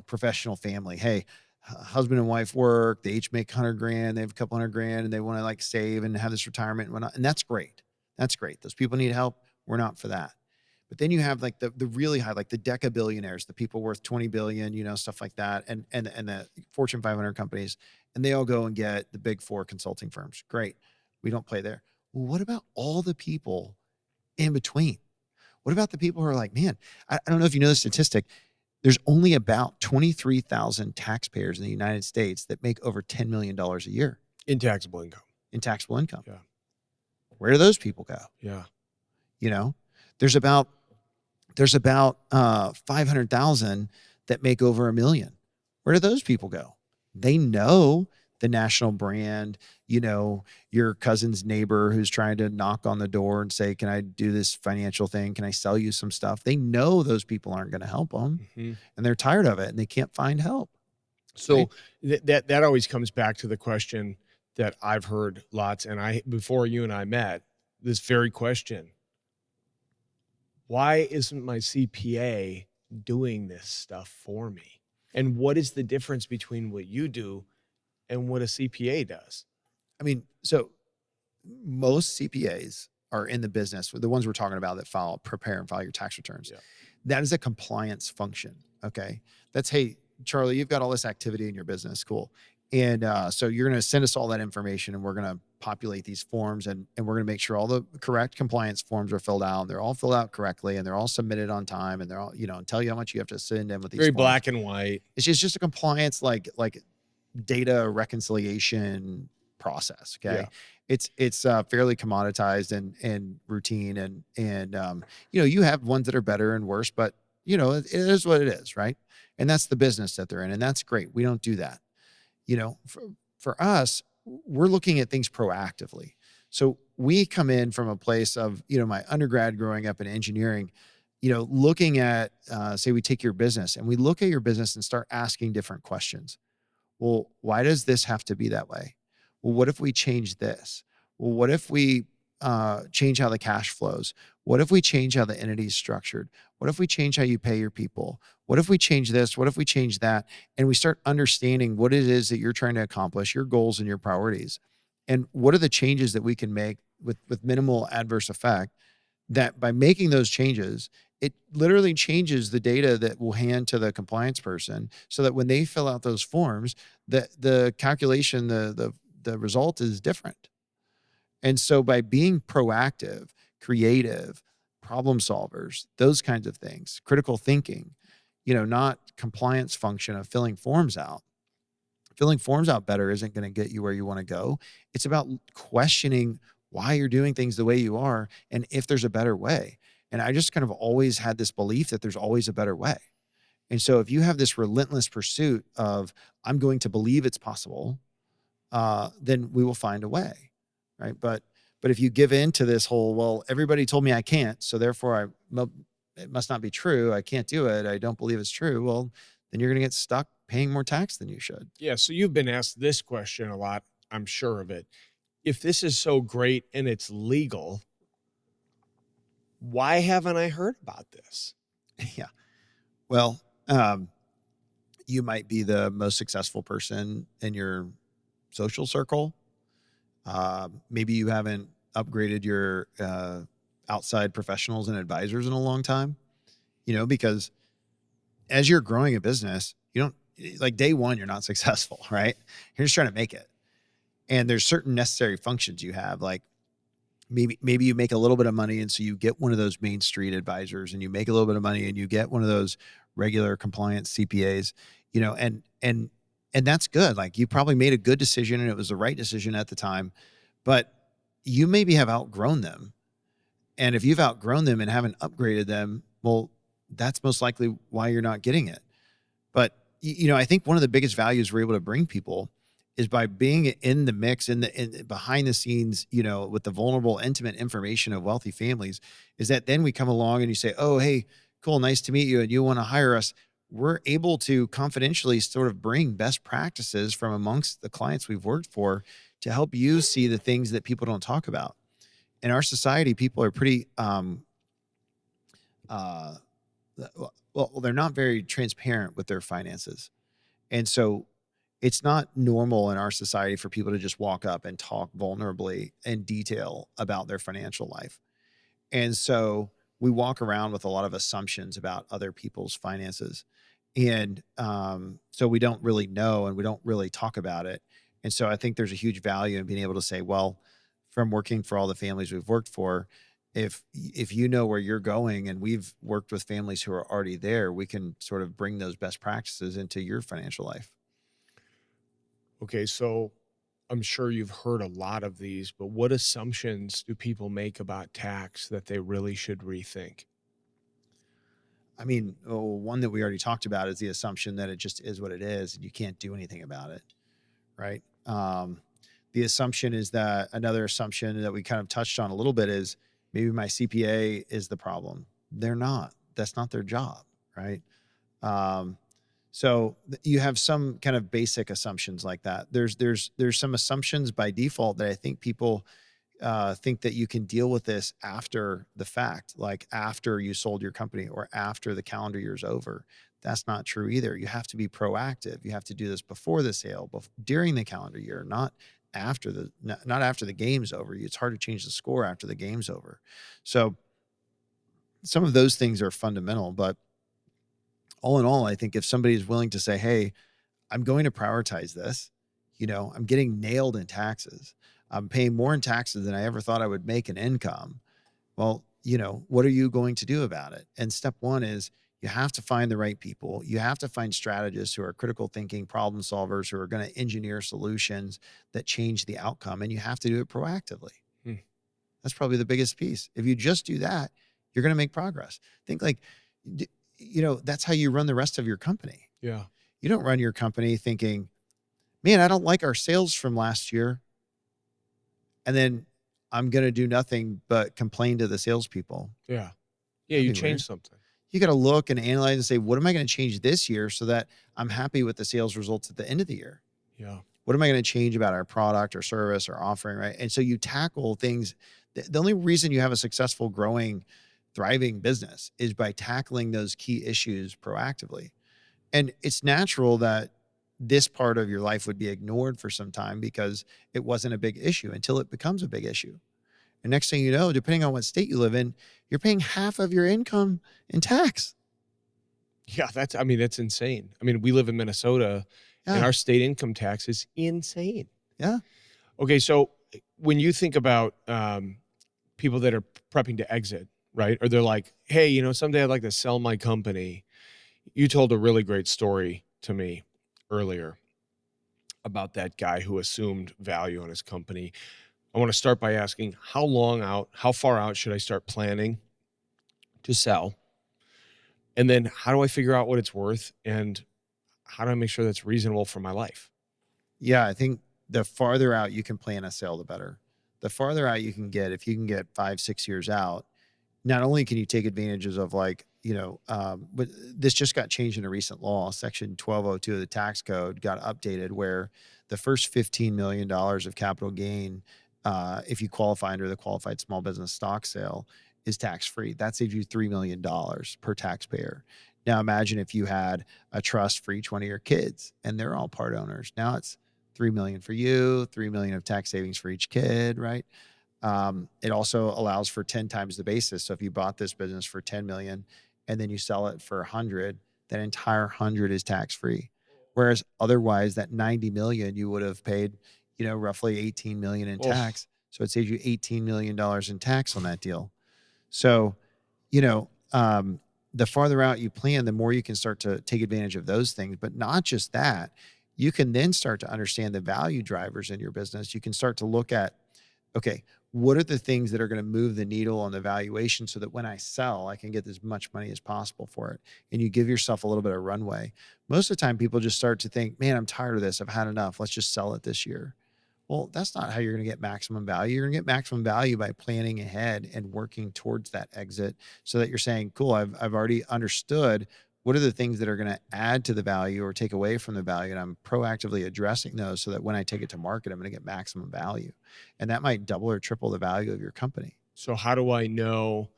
professional family. Hey, husband and wife work, they each make 100 grand, they have a couple $100,000 and they want to like save and have this retirement and whatnot. And that's great. That's great. Those people need help. We're not for that. But then you have like the really high, like the deca billionaires, the people worth 20 billion, stuff like that. And the Fortune 500 companies, and they all go and get the big four consulting firms. Great. We don't play there. Well, what about all the people in between? What about the people who are like, man, I don't know if you know the statistic. There's only about 23,000 taxpayers in the United States that make over $10 million a year. In taxable income. Yeah. Where do those people go? Yeah. There's about 500,000 that make over $1 million. Where do those people go? They know the national brand, your cousin's neighbor who's trying to knock on the door and say, can I do this financial thing? Can I sell you some stuff? They know those people aren't going to help them and they're tired of it and they can't find help. So that always comes back to the question that I've heard lots. And before you and I met, this very question: why isn't my CPA doing this stuff for me? And what is the difference between what you do and what a CPA does? I mean, so most CPAs are in the business, the ones we're talking about that prepare and file your tax returns. Yeah. That is a compliance function. Okay. That's, hey, Charlie, you've got all this activity in your business. Cool. And so you're going to send us all that information and we're going to populate these forms and we're going to make sure all the correct compliance forms are filled out. They're all filled out correctly and they're all submitted on time and they're all, and tell you how much you have to send in with these very forms. Black and white. It's just a compliance, like data reconciliation process. Okay. Yeah. It's fairly commoditized and routine and you have ones that are better and worse, but it is what it is. Right. And that's the business that they're in. And that's great. We don't do that. For us, we're looking at things proactively. So we come in from a place of, my undergrad growing up in engineering, looking at, say we take your business and we look at your business and start asking different questions. Well, why does this have to be that way? Well, what if we change this? Well, what if we change how the cash flows? What if we change how the entity is structured? What if we change how you pay your people? What if we change this? What if we change that? And we start understanding what it is that you're trying to accomplish, your goals and your priorities. And what are the changes that we can make with minimal adverse effect, that by making those changes, it literally changes the data that we'll hand to the compliance person so that when they fill out those forms, the calculation, the result is different. And so by being proactive, creative, problem solvers, those kinds of things, critical thinking, not compliance function of filling forms out. Filling forms out better isn't going to get you where you want to go. It's about questioning why you're doing things the way you are and if there's a better way. And I just kind of always had this belief that there's always a better way. And so if you have this relentless pursuit of, I'm going to believe it's possible, then we will find a way, right? But if you give in to this whole, well, everybody told me I can't, so therefore it must not be true. I can't do it. I don't believe it's true. Well, then you're going to get stuck paying more tax than you should. Yeah. So you've been asked this question a lot, I'm sure of it. If this is so great and it's legal, why haven't I heard about this? Yeah. Well, you might be the most successful person in your social circle. Maybe you haven't upgraded your outside professionals and advisors in a long time, because as you're growing a business, you don't, like day one, you're not successful, right? You're just trying to make it. And there's certain necessary functions you have, like maybe you make a little bit of money. And so you get one of those Main Street advisors, and you make a little bit of money and you get one of those regular compliance CPAs, and that's good. Like you probably made a good decision and it was the right decision at the time, but you maybe have outgrown them. And if you've outgrown them and haven't upgraded them, well, that's most likely why you're not getting it. But, I think one of the biggest values we're able to bring people is by being in the mix, in behind the scenes, with the vulnerable, intimate information of wealthy families, is that then we come along and you say, oh, hey, cool, nice to meet you, and you want to hire us. We're able to confidentially sort of bring best practices from amongst the clients we've worked for to help you see the things that people don't talk about. In our society, people are pretty, well, they're not very transparent with their finances. And so it's not normal in our society for people to just walk up and talk vulnerably in detail about their financial life. And so we walk around with a lot of assumptions about other people's finances. And so we don't really know and we don't really talk about it. And so I think there's a huge value in being able to say, well, from working for all the families we've worked for, if you know where you're going and we've worked with families who are already there, we can sort of bring those best practices into your financial life. Okay, so I'm sure you've heard a lot of these, but what assumptions do people make about tax that they really should rethink? I mean, one that we already talked about is the assumption that it just is what it is and you can't do anything about it, right? The assumption is that another assumption that we kind of touched on a little bit is maybe my CPA is the problem. They're not. That's not their job, right? So you have some kind of basic assumptions like that. There's some assumptions by default that I think people think that you can deal with this after the fact, like after you sold your company or after the calendar year's over. That's not true either. You have to be proactive. You have to do this before the sale, during the calendar year, not after the game's over. It's hard to change the score after the game's over. So some of those things are fundamental, but all in all, I think if somebody is willing to say, hey, I'm going to prioritize this, I'm getting nailed in taxes. I'm paying more in taxes than I ever thought I would make in income. Well, what are you going to do about it? And step one is you have to find the right people. You have to find strategists who are critical thinking problem solvers who are going to engineer solutions that change the outcome. And you have to do it proactively. That's probably the biggest piece. If you just do that, you're going to make progress. Think like, that's how you run the rest of your company. Yeah. You don't run your company thinking, man, I don't like our sales from last year, and then I'm going to do nothing but complain to the salespeople. Yeah. Yeah. You change something. You got to look and analyze and say, what am I going to change this year so that I'm happy with the sales results at the end of the year? Yeah. What am I going to change about our product or service or offering, right? And so you tackle things. The only reason you have a successful, growing, thriving business is by tackling those key issues proactively. And it's natural that this part of your life would be ignored for some time because it wasn't a big issue until it becomes a big issue. And next thing you know, depending on what state you live in, you're paying half of your income in tax. Yeah, that's insane. I mean, we live in Minnesota and Yeah. our state income tax is insane. Yeah. Okay, so when you think about people that are prepping to exit, right? Or they're like, hey, you know, someday I'd like to sell my company. You told a really great story to me earlier about that guy who assumed value on his company. I want to start by asking, how far out should I start planning to sell? And then how do I figure out what it's worth? And how do I make sure that's reasonable for my life? Yeah. I think the farther out you can plan a sale, the better. The farther out you can get, if you can get 5-6 years out, not only can you take advantages of like, but this just got changed in a recent law. Section 1202 of the tax code got updated where the first $15 million of capital gain, if you qualify under the qualified small business stock sale, is tax-free. That saves you $3 million per taxpayer. Now imagine if you had a trust for each one of your kids and they're all part owners. Now it's $3 million for you, $3 million of tax savings for each kid, right? It also allows for 10 times the basis. So if you bought this business for 10 million and then you sell it for 100, that entire 100 is tax free. Whereas otherwise that 90 million, you would have paid, roughly 18 million in tax. So it saves you $18 million in tax on that deal. So, the farther out you plan, the more you can start to take advantage of those things. But not just that, you can then start to understand the value drivers in your business. You can start to look at, okay, what are the things that are going to move the needle on the valuation so that when I sell, I can get as much money as possible for it. And you give yourself a little bit of runway. Most of the time people just start to think, man, I'm tired of this. I've had enough. Let's just sell it this year. Well, that's not how you're going to get maximum value. You're going to get maximum value by planning ahead and working towards that exit so that you're saying, cool, I've already understood what are the things that are going to add to the value or take away from the value. And I'm proactively addressing those so that when I take it to market, I'm going to get maximum value. And that might double or triple the value of your company. So how do I know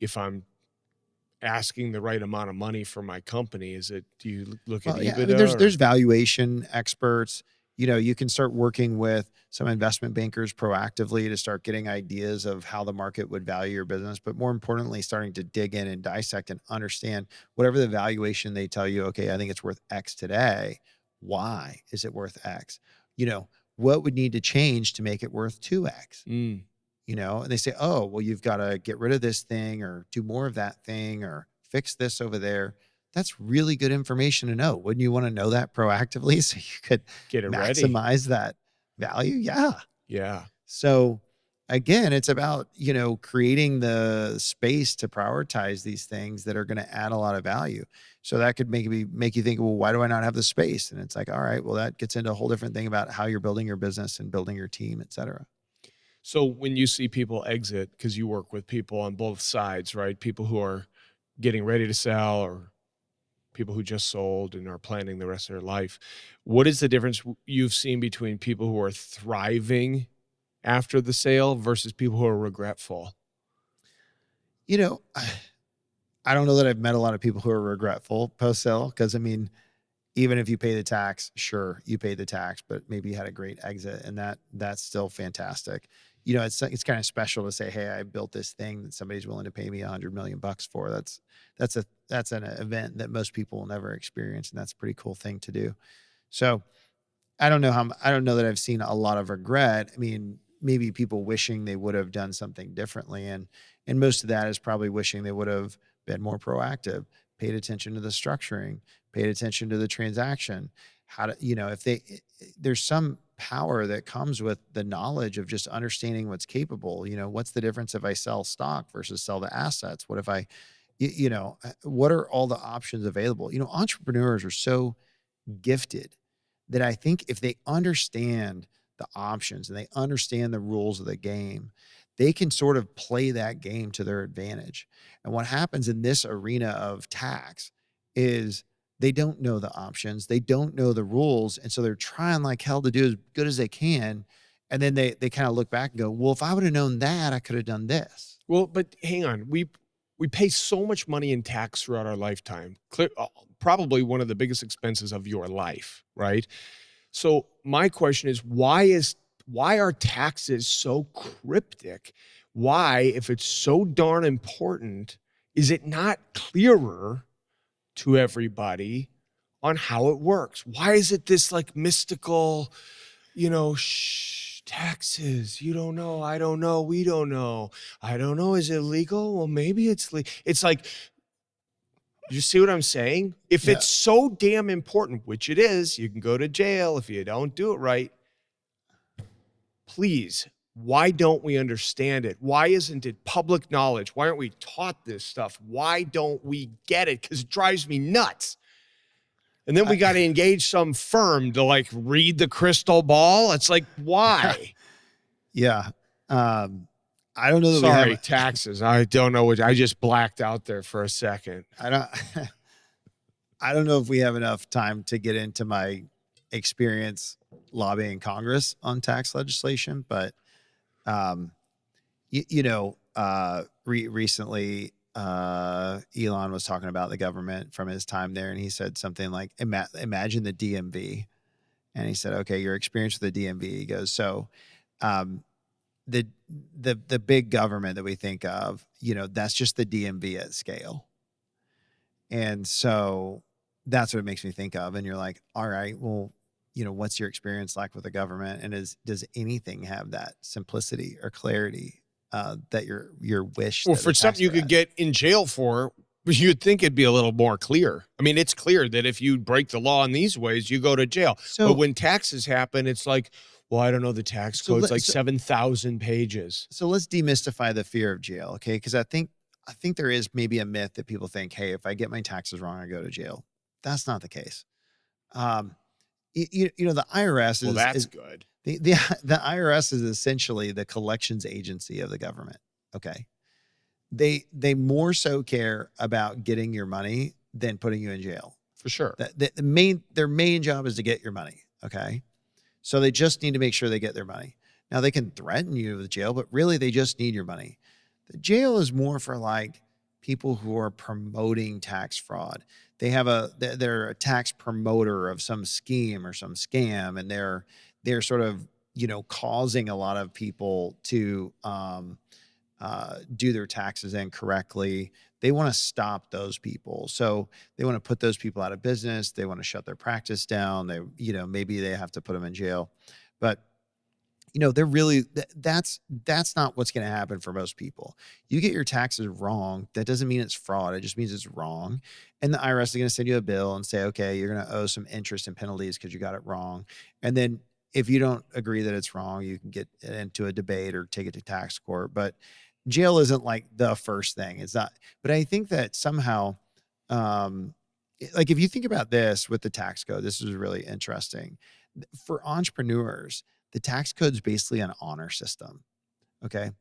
if I'm asking the right amount of money for my company? Do you look at EBITDA? Yeah, I mean, there's valuation experts. You can start working with some investment bankers proactively to start getting ideas of how the market would value your business. But more importantly, starting to dig in and dissect and understand whatever the valuation they tell you, okay, I think it's worth X today. Why is it worth X? What would need to change to make it worth 2X? And they say, oh, well, you've got to get rid of this thing or do more of that thing or fix this over there. That's really good information to know. Wouldn't you want to know that proactively so you could get it maximize ready. that value? Yeah. Yeah. So again, it's about, creating the space to prioritize these things that are going to add a lot of value. So that could make you think, well, why do I not have the space? And it's like, all right, well, that gets into a whole different thing about how you're building your business and building your team, et cetera. So when you see people exit, because you work with people on both sides, right? People who are getting ready to sell or people who just sold and are planning the rest of their life. What is the difference you've seen between people who are thriving after the sale versus people who are regretful? I don't know that I've met a lot of people who are regretful post-sale because, I mean, even if you pay the tax, sure, you paid the tax, but maybe you had a great exit and that's still fantastic. It's kind of special to say, hey, I built this thing that somebody's willing to pay me $100 million for. That's an event that most people will never experience. And that's a pretty cool thing to do. So I don't know that I've seen a lot of regret. I mean, maybe people wishing they would have done something differently. And most of that is probably wishing they would have been more proactive, paid attention to the structuring, paid attention to the transaction. There's some power that comes with the knowledge of just understanding what's capable. What's the difference if I sell stock versus sell the assets? What if what are all the options available? Entrepreneurs are so gifted that I think if they understand the options and they understand the rules of the game, they can sort of play that game to their advantage. And what happens in this arena of tax is they don't know the options. They don't know the rules. And so they're trying like hell to do as good as they can. And then they kind of look back and go, well, if I would have known that, I could have done this. Well, but hang on. We pay so much money in tax throughout our lifetime. Probably one of the biggest expenses of your life, right? So my question is, why is why are taxes so cryptic? Why, if it's so darn important, is it not clearer to everybody on how it works? Why is it this like mystical, taxes, you don't know, I don't know, we don't know. I don't know, is it legal? Well, maybe it's legal. It's like, you see what I'm saying? If it's so damn important, which it is, you can go to jail if you don't do it right. Please, why don't we understand it? Why isn't it public knowledge? Why aren't we taught this stuff? Why don't we get it? Because it drives me nuts. And then we got to engage some firm to like read the crystal ball. It's like, why? Yeah. I don't know that Sorry, we have taxes. I don't know what I just blacked out there for a second. I don't know if we have enough time to get into my experience lobbying Congress on tax legislation, but recently Elon was talking about the government from his time there, and he said something like, imagine the DMV. And he said, okay, your experience with the DMV. He goes, so the big government that we think of, that's just the DMV at scale. And so that's what it makes me think of. And you're like, all right, well, what's your experience like with the government? And does anything have that simplicity or clarity that your wish? Well, for something you could get in jail for, you'd think it'd be a little more clear. I mean, it's clear that if you break the law in these ways, you go to jail. But when taxes happen, it's like, well, I don't know, the tax code's like 7,000 pages. So let's demystify the fear of jail, okay? Because I think there is maybe a myth that people think, hey, if I get my taxes wrong, I go to jail. That's not the case. The IRS is... Well, that's good. The IRS is essentially the collections agency of the government, okay? They more so care about getting your money than putting you in jail. For sure. Their main job is to get your money, okay? So they just need to make sure they get their money. Now, they can threaten you with jail, but really they just need your money. The jail is more for like people who are promoting tax fraud. They're a tax promoter of some scheme or some scam, and they're sort of, causing a lot of people to do their taxes incorrectly. They want to stop those people. So they want to put those people out of business. They want to shut their practice down. Maybe they have to put them in jail, but they're really, that's not what's going to happen for most people. You get your taxes wrong. That doesn't mean it's fraud. It just means it's wrong. And the IRS is going to send you a bill and say, okay, you're going to owe some interest and penalties because you got it wrong. And then if you don't agree that it's wrong, you can get into a debate or take it to tax court. But jail isn't like the first thing. It's not. But I think that somehow, like if you think about this with the tax code, this is really interesting. For entrepreneurs, the tax code is basically an honor system. Okay.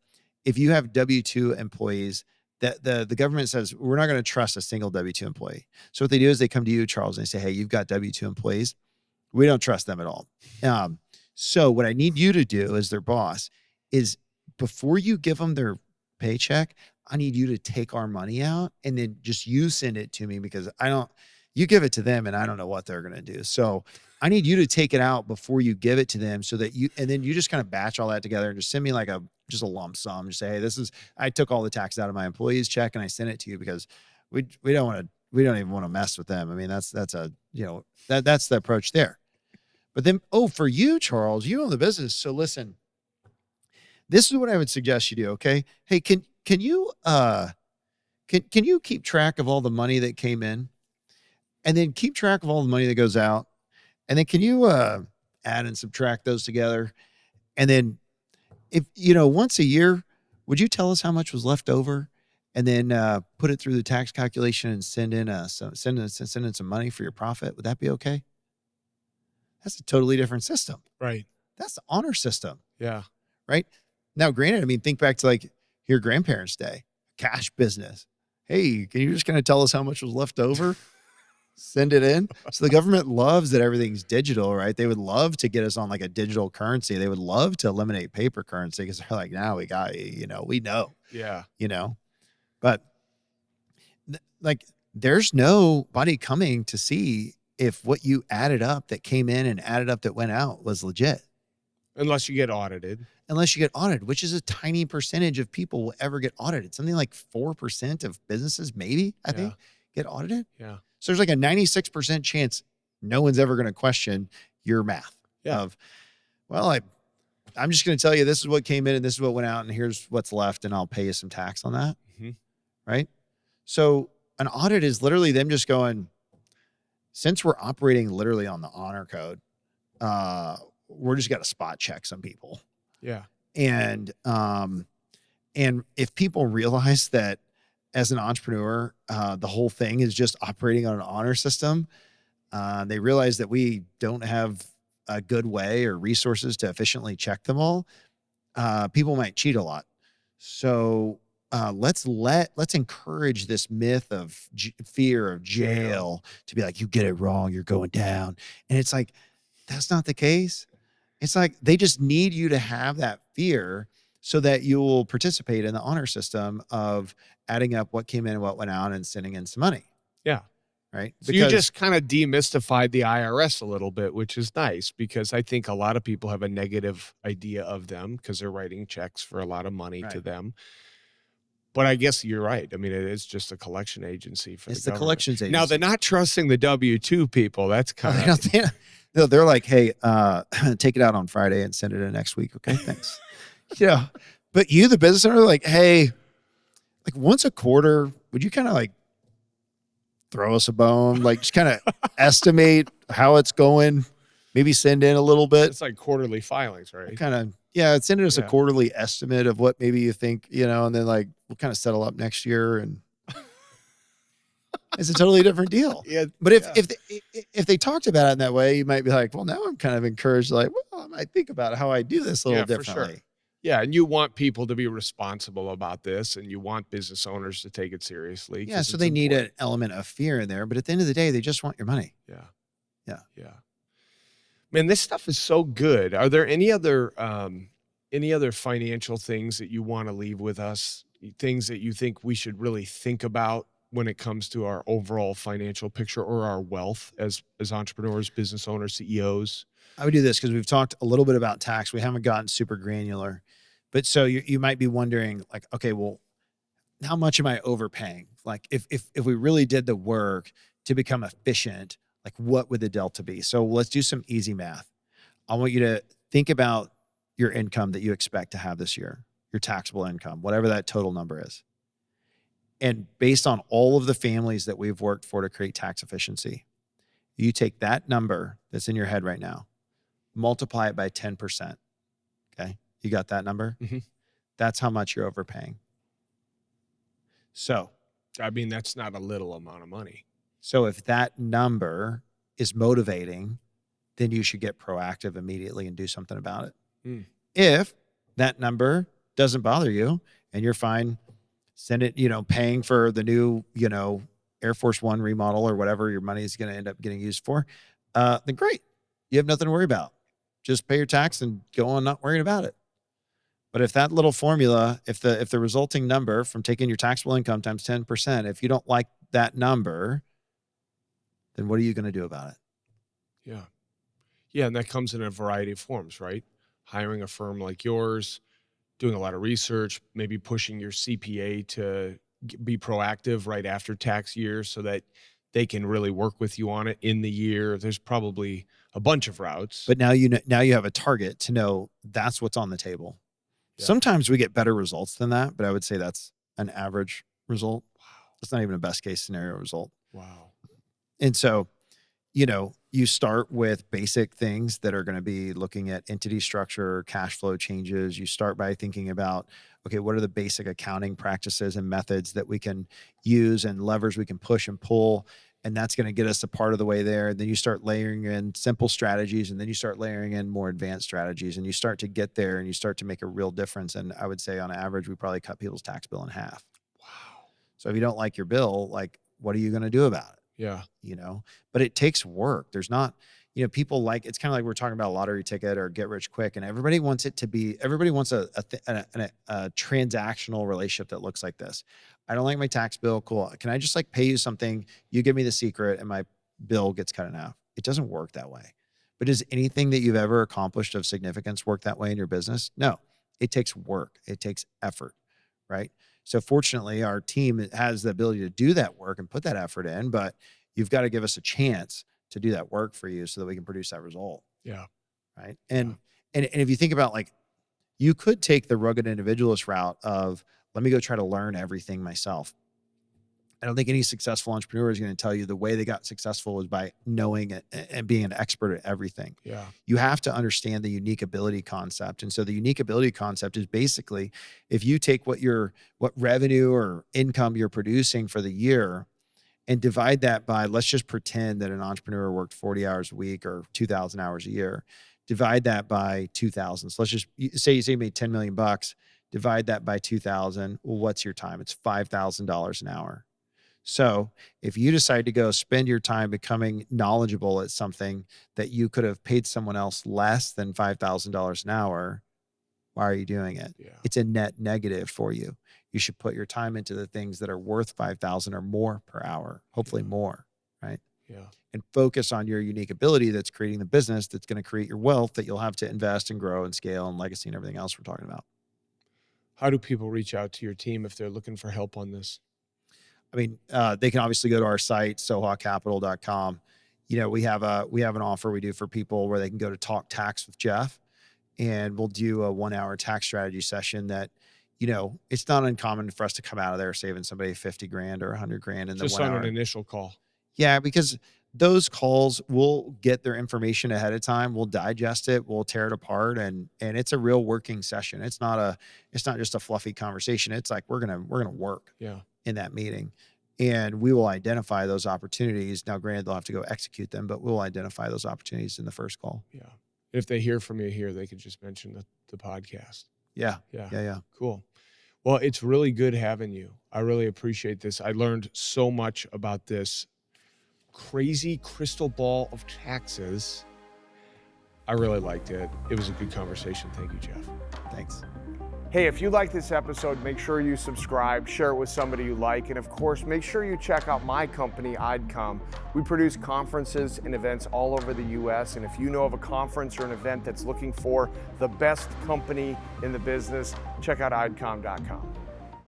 If you have W-2 employees, the government says, we're not going to trust a single W-2 employee. So what they do is they come to you, Charles, and they say, hey, you've got W-2 employees. We don't trust them at all. So what I need you to do as their boss is before you give them their paycheck, I need you to take our money out and then just you send it to me because you give it to them and I don't know what they're going to do. So I need you to take it out before you give it to them so that and then you just kind of batch all that together and just send me like just a lump sum. Just say, hey, I took all the taxes out of my employees' check and I sent it to you because we don't even want to mess with them. I mean, that's that's the approach there. But then, for you, Charles, you own the business. So listen, this is what I would suggest you do. Okay. Hey, can you keep track of all the money that came in and then keep track of all the money that goes out? And then can you, add and subtract those together? And then if, once a year, would you tell us how much was left over and then, put it through the tax calculation and send in some money for your profit? Would that be okay? That's a totally different system. Right. That's the honor system. Yeah. Right. Now, granted, I mean, think back to like your grandparents' day, cash business. Hey, can you just kind of tell us how much was left over? Send it in. So the government loves that everything's digital, right? They would love to get us on like a digital currency. They would love to eliminate paper currency because they're like, now we got, we know. Yeah. But like there's nobody coming to see if what you added up that came in and added up that went out was legit. Unless you get audited. Unless you get audited, which is a tiny percentage of people will ever get audited. Something like 4% of businesses, maybe, I think, get audited. Yeah. So there's like a 96% chance no one's ever going to question your math of, well, I'm just going to tell you this is what came in and this is what went out and here's what's left and I'll pay you some tax on that. Right? So an audit is literally them just going, since we're operating literally on the honor code, we're just got to spot check some people. Yeah. And if people realize that as an entrepreneur, the whole thing is just operating on an honor system, they realize that we don't have a good way or resources to efficiently check them all. People might cheat a lot. So let's encourage this myth of fear of jail to be like, you get it wrong, you're going down. And it's like, that's not the case. It's like, they just need you to have that fear so that you will participate in the honor system of adding up what came in and what went out and sending in some money. Yeah. Right. So you just kind of demystified the IRS a little bit, which is nice because I think a lot of people have a negative idea of them because they're writing checks for a lot of money to them. But I guess you're right. I mean, it is just a collection agency for the government. Collections agency. Now, they're not trusting the W-2 people. That's kind of... No, they're like, hey, take it out on Friday and send it in next week. Okay, thanks. But you, the business owner, like, hey, like once a quarter, would you kind of like throw us a bone? Like just kind of estimate how it's going, maybe send in a little bit. It's like quarterly filings, right? Kind of, send us a quarterly estimate of what maybe you think, and then like we'll kind of settle up next year and it's a totally different deal. But if they talked about it in that way, you might be like, well, now I'm kind of encouraged, like, well, I might think about how I do this a little differently. For sure. Yeah. And you want people to be responsible about this and you want business owners to take it seriously. Yeah. So they need an element of fear in there, but at the end of the day, they just want your money. Yeah. Man, this stuff is so good. Are there any other financial things that you want to leave with us? Things that you think we should really think about when it comes to our overall financial picture or our wealth as entrepreneurs, business owners, CEOs? I would do this because we've talked a little bit about tax. We haven't gotten super granular, but so you might be wondering like, okay, well, how much am I overpaying? Like if we really did the work to become efficient, like what would the delta be? So let's do some easy math. I want you to think about your income that you expect to have this year, your taxable income, whatever that total number is. And based on all of the families that we've worked for to create tax efficiency, you take that number that's in your head right now, multiply it by 10%. Okay. You got that number? That's how much you're overpaying. So, I mean, that's not a little amount of money. So if that number is motivating, then you should get proactive immediately and do something about it. If that number doesn't bother you and you're fine, send it, paying for the new, Air Force One remodel or whatever your money is going to end up getting used for, then great. You have nothing to worry about. Just pay your tax and go on not worrying about it. But if that little formula, if the resulting number from taking your taxable income times 10%, if you don't like that number, then what are you going to do about it? Yeah. Yeah. And that comes in a variety of forms, right? Hiring a firm like yours, doing a lot of research, maybe pushing your CPA to be proactive right after tax year so that they can really work with you on it in the year. There's probably a bunch of routes. But now you have a target to know that's what's on the table. Yeah. Sometimes we get better results than that, but I would say that's an average result. Wow. It's not even a best case scenario result. Wow. And so, you start with basic things that are going to be looking at entity structure, cash flow changes. You start by thinking about, okay, what are the basic accounting practices and methods that we can use and levers we can push and pull. And that's going to get us a part of the way there. And then you start layering in simple strategies, and then you start layering in more advanced strategies, and you start to get there and you start to make a real difference. And I would say on average, we probably cut people's tax bill in half. Wow. So if you don't like your bill, like, what are you going to do about it? Yeah. But it takes work. There's not, people like, it's kind of like we're talking about a lottery ticket or get rich quick, and everybody wants it to be, everybody wants a transactional relationship that looks like this. I don't like my tax bill. Cool. Can I just like pay you something? You give me the secret and my bill gets cut in half. It doesn't work that way. But does anything that you've ever accomplished of significance work that way in your business? No, it takes work. It takes effort, right? So fortunately, our team has the ability to do that work and put that effort in, but you've got to give us a chance to do that work for you so that we can produce that result. Yeah. Right. And if you think about, like, you could take the rugged individualist route of, let me go try to learn everything myself. I don't think any successful entrepreneur is going to tell you the way they got successful was by knowing it and being an expert at everything. Yeah. You have to understand the unique ability concept. And so the unique ability concept is basically, if you take what revenue or income you're producing for the year and divide that by, let's just pretend that an entrepreneur worked 40 hours a week or 2,000 hours a year, divide that by 2,000. So let's just say you made 10 million bucks, divide that by 2,000. Well, what's your time? It's $5,000 an hour. So if you decide to go spend your time becoming knowledgeable at something that you could have paid someone else less than $5,000 an hour, why are you doing it? Yeah. It's a net negative for you. You should put your time into the things that are worth 5,000 or more per hour, hopefully more, right? Yeah. And focus on your unique ability that's creating the business that's going to create your wealth that you'll have to invest and grow and scale and legacy and everything else we're talking about. How do people reach out to your team if they're looking for help on this? I mean, they can obviously go to our site, sohacapital.com. You know, we have an offer we do for people where they can go to Talk Tax with Jeff, and we'll do a 1-hour tax strategy session that, you know, it's not uncommon for us to come out of there saving somebody 50 grand or 100 grand in the 1 Just hour. on an initial call. Yeah, because those calls, we'll get their information ahead of time. We'll digest it. We'll tear it apart. And it's a real working session. It's not just a fluffy conversation. It's like, we're going to work in that meeting, and we will identify those opportunities. Now, granted, they'll have to go execute them, but we'll identify those opportunities in the first call. Yeah. If they hear from you here, they could just mention the podcast. Yeah. Cool. Well, it's really good having you. I really appreciate this. I learned so much about this crazy crystal ball of taxes. I really liked it. It was a good conversation. Thank you, Jeff. Thanks. Hey, if you like this episode, make sure you subscribe, share it with somebody you like, and of course, make sure you check out my company, IDCOM. We produce conferences and events all over the US, and if you know of a conference or an event that's looking for the best company in the business, check out idcom.com.